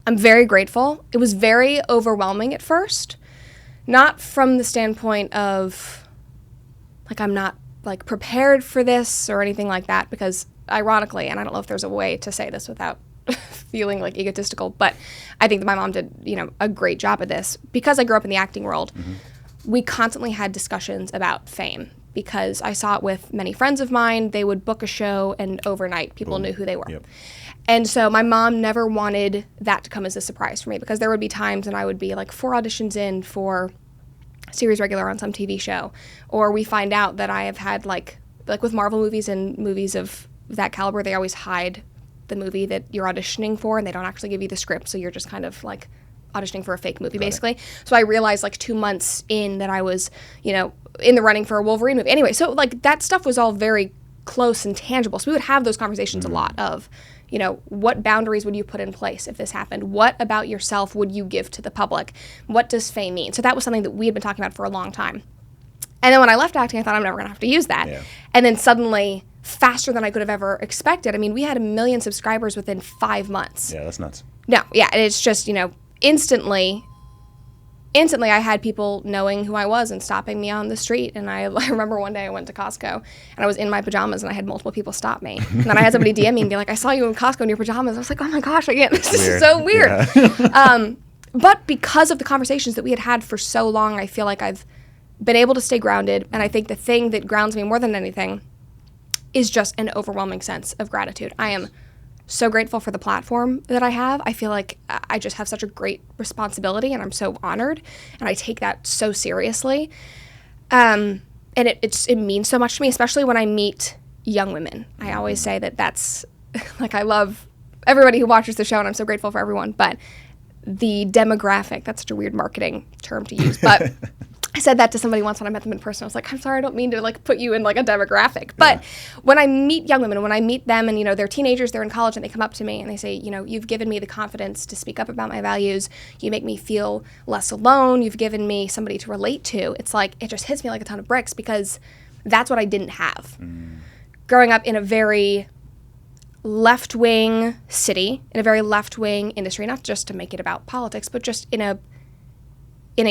I'm very grateful. It was very overwhelming at first, not from the standpoint of, like, I'm not, like, prepared for this or anything like that, because ironically, and I don't know if there's a way to say this without feeling, like, egotistical, but I think that my mom did, a great job of this. Because I grew up in the acting world, we constantly had discussions about fame, because I saw it with many friends of mine. They would book a show, and overnight, people knew who they were. Yep. And so my mom never wanted that to come as a surprise for me, because there would be times when I would be, like, 4 auditions in for series regular on some TV show, or we find out that I have had, like with Marvel movies and movies of that caliber, they always hide the movie that you're auditioning for, and they don't actually give you the script, so you're just kind of, like, auditioning for a fake movie, basically. So I realized, like, 2 months in that I was, in the running for a Wolverine movie. Anyway, so, like, that stuff was all very close and tangible. So we would have those conversations a lot of, what boundaries would you put in place if this happened? What about yourself would you give to the public? What does fame mean? So that was something that we had been talking about for a long time. And then when I left acting, I thought I'm never going to have to use that. Yeah. And then suddenly, faster than I could have ever expected. I mean, we had 1 million subscribers within 5 months. Yeah, that's nuts. No, yeah, and it's just, instantly I had people knowing who I was and stopping me on the street. And I remember one day I went to Costco and I was in my pajamas and I had multiple people stop me. And then I had somebody DM me and be like, I saw you in Costco in your pajamas. I was like, oh my gosh, this is so weird. Yeah. But because of the conversations that we had for so long, I feel like I've been able to stay grounded. And I think the thing that grounds me more than anything is just an overwhelming sense of gratitude. I am so grateful for the platform that I have. I feel like I just have such a great responsibility, and I'm so honored, and I take that so seriously. And it means so much to me, especially when I meet young women. I always say that's, like, I love everybody who watches the show, and I'm so grateful for everyone, but the demographic, that's such a weird marketing term to use, but I said that to somebody once when I met them in person. I was like, I'm sorry, I don't mean to, like, put you in, like, a demographic. But when I meet young women, when I meet them and, they're teenagers, they're in college, and they come up to me and they say, you've given me the confidence to speak up about my values. You make me feel less alone. You've given me somebody to relate to. It's like, it just hits me like a ton of bricks, because that's what I didn't have. Growing up in a very left-wing city, in a very left-wing industry, not just to make it about politics, but just in a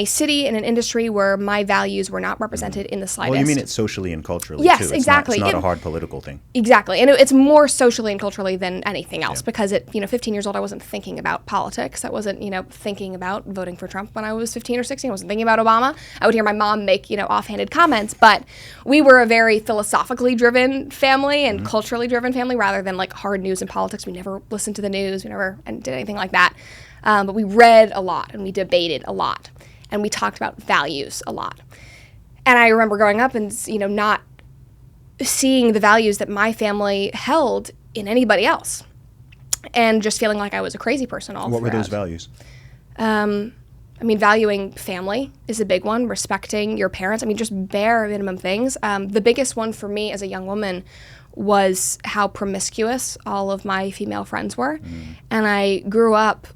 city, in an industry where my values were not represented in the slightest. Well, you mean it socially and culturally, yes, too. It's exactly. Not a hard political thing. Exactly. And it's more socially and culturally than anything else, because at 15 years old, I wasn't thinking about politics. I wasn't, thinking about voting for Trump when I was 15 or 16. I wasn't thinking about Obama. I would hear my mom make, offhanded comments, but we were a very philosophically driven family and culturally driven family, rather than, like, hard news and politics. We never listened to the news. We never did anything like that. But we read a lot, and we debated a lot. And we talked about values a lot. And I remember growing up and, not seeing the values that my family held in anybody else, and just feeling like I was a crazy person all throughout. What were those values? Valuing family is a big one, respecting your parents. Just bare minimum things. The biggest one for me as a young woman was how promiscuous all of my female friends were. And I grew up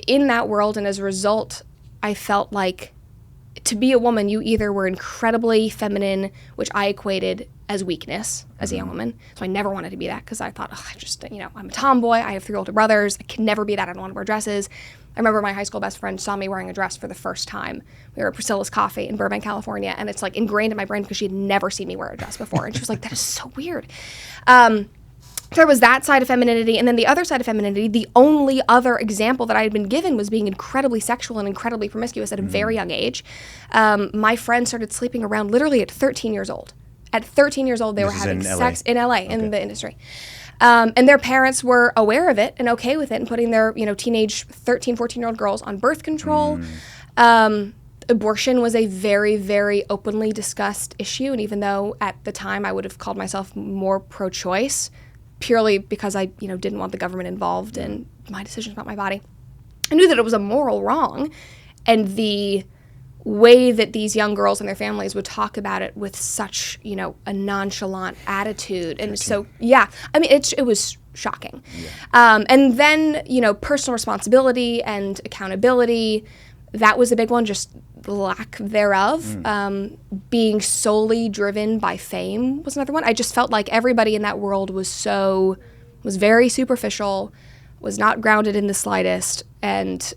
in that world, and as a result, I felt like to be a woman, you either were incredibly feminine, which I equated as weakness as a young woman. So I never wanted to be that, because I thought, I'm a tomboy. I have 3 older brothers. I can never be that. I don't want to wear dresses. I remember my high school best friend saw me wearing a dress for the first time. We were at Priscilla's Coffee in Burbank, California, and it's, like, ingrained in my brain because she had never seen me wear a dress before. And she was like, that is so weird. So there was that side of femininity, and then the other side of femininity, the only other example that I had been given was being incredibly sexual and incredibly promiscuous at a very young age. My friends started sleeping around literally at 13 years old. At 13 years old, they were having sex in LA, in the industry. And their parents were aware of it and okay with it, and putting their, teenage 13, 14-year-old girls on birth control. Abortion was a very, very openly discussed issue, and even though at the time I would have called myself more pro-choice, purely because I, didn't want the government involved in my decisions about my body, I knew that it was a moral wrong, and the way that these young girls and their families would talk about it with such, a nonchalant attitude. And so, it was shocking. Yeah. And then, personal responsibility and accountability, that was a big one, just the lack thereof. Being solely driven by fame was another one. I just felt like everybody in that world was very superficial, was not grounded in the slightest, and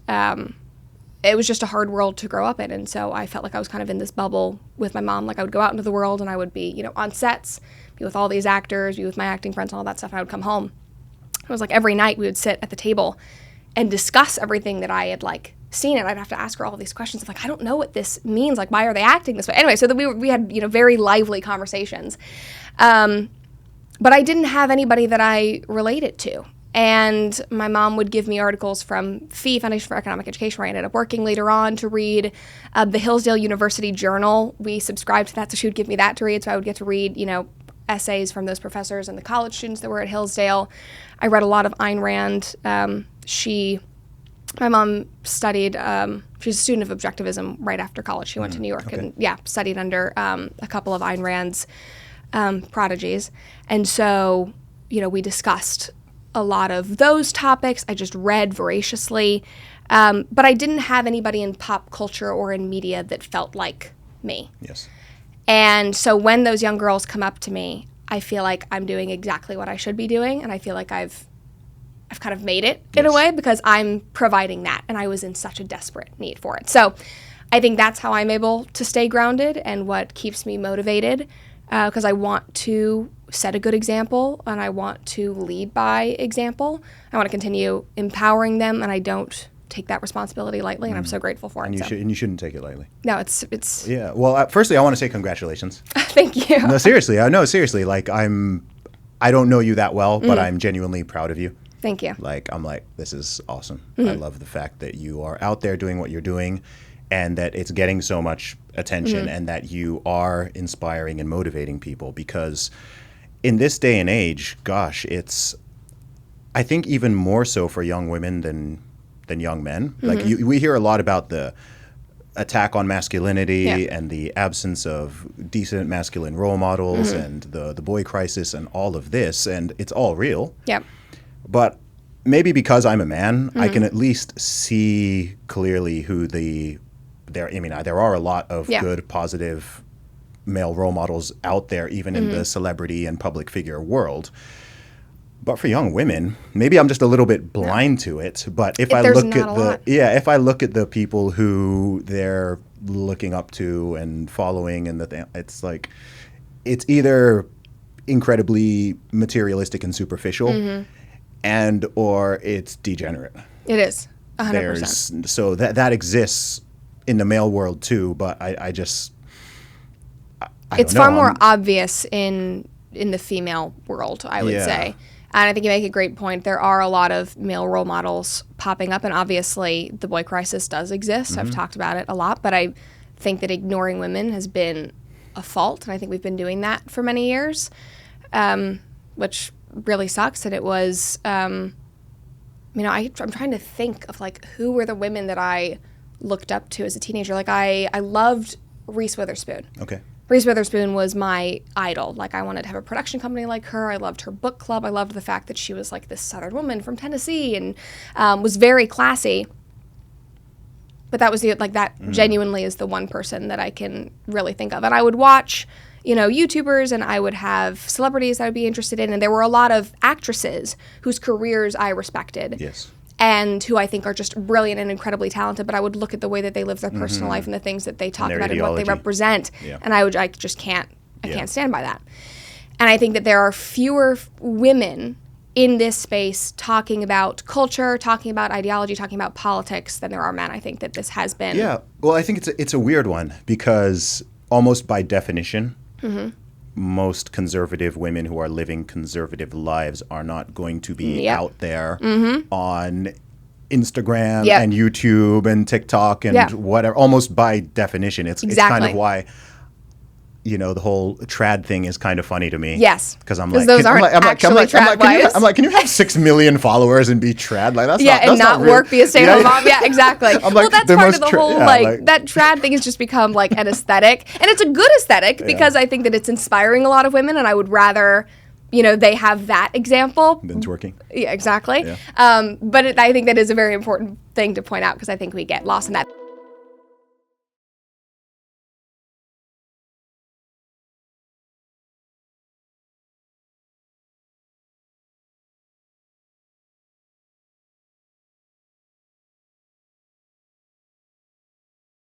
it was just a hard world to grow up in. And so I felt like I was kind of in this bubble with my mom. Like, I would go out into the world and I would be, on sets, be with all these actors, be with my acting friends and all that stuff, and I would come home. It was like every night we would sit at the table and discuss everything that I had seen, and I'd have to ask her all these questions of I don't know what this means. Why are they acting this way? Anyway, so that we had very lively conversations. But I didn't have anybody that I related to. And my mom would give me articles from FEE, Foundation for Economic Education, where I ended up working later on, to read the Hillsdale University Journal. We subscribed to that, so she would give me that to read. So I would get to read, essays from those professors and the college students that were at Hillsdale. I read a lot of Ayn Rand. My mom studied, she's a student of objectivism right after college. She went to New York and, studied under a couple of Ayn Rand's prodigies. And so, we discussed a lot of those topics. I just read voraciously. But I didn't have anybody in pop culture or in media that felt like me. Yes. And so when those young girls come up to me, I feel like I'm doing exactly what I should be doing. And I feel like I've kind of made it in a way, because I'm providing that. And I was in such a desperate need for it. So I think that's how I'm able to stay grounded and what keeps me motivated, because I want to set a good example and I want to lead by example. I want to continue empowering them, and I don't take that responsibility lightly, and I'm so grateful for it. And you shouldn't take it lightly. No, it's Yeah. Well, firstly, I want to say congratulations. Thank you. No, seriously. I don't know you that well, but I'm genuinely proud of you. Thank you. This is awesome. I love the fact that you are out there doing what you're doing, and that it's getting so much attention, and that you are inspiring and motivating people, because in this day and age, gosh, I think even more so for young women than young men. We hear a lot about the attack on masculinity and the absence of decent masculine role models and the boy crisis and all of this, and it's all real. Yep. But maybe because I'm a man, I can at least see clearly who there are a lot of good, positive male role models out there, even in the celebrity and public figure world. But for young women, maybe I'm just a little bit blind to it. But if I look at the people who they're looking up to and following, and it's either incredibly materialistic and superficial, or it's degenerate. It is 100%. So that exists in the male world too. But I it's far more obvious in the female world, I would say. And I think you make a great point. There are a lot of male role models popping up, and obviously the boy crisis does exist. I've talked about it a lot, but I think that ignoring women has been a fault, and I think we've been doing that for many years, which really sucks. And it was, I'm trying to think of who were the women that I looked up to as a teenager. I loved Reese Witherspoon. Okay. Reese Witherspoon was my idol. I wanted to have a production company like her. I loved her book club. I loved the fact that she was this Southern woman from Tennessee and was very classy. But that was genuinely is the one person that I can really think of. And I would watch, YouTubers, and I would have celebrities that I would be interested in. And there were a lot of actresses whose careers I respected. Yes. And who I think are just brilliant and incredibly talented, but I would look at the way that they live their personal life and the things that they talk about and what they represent, and I just can't stand by that. And I think that there are fewer women in this space talking about culture, talking about ideology, talking about politics than there are men. I think that this has been. Yeah, well, I think it's a weird one, because almost by definition, most conservative women who are living conservative lives are not going to be out there on Instagram and YouTube and TikTok and whatever. Almost by definition, it's kind of why the whole trad thing is kind of funny to me. Yes, because I'm those aren't actually trad wives. I'm like, can you have 6 million followers and be trad? That's not work, be a stay-at-home mom. Yeah, exactly. Well, that's part of the whole that trad thing has just become an aesthetic, and it's a good aesthetic because I think that it's inspiring a lot of women, and I would rather they have that example than twerking. Yeah, exactly. Yeah. But I think that is a very important thing to point out, because I think we get lost in that.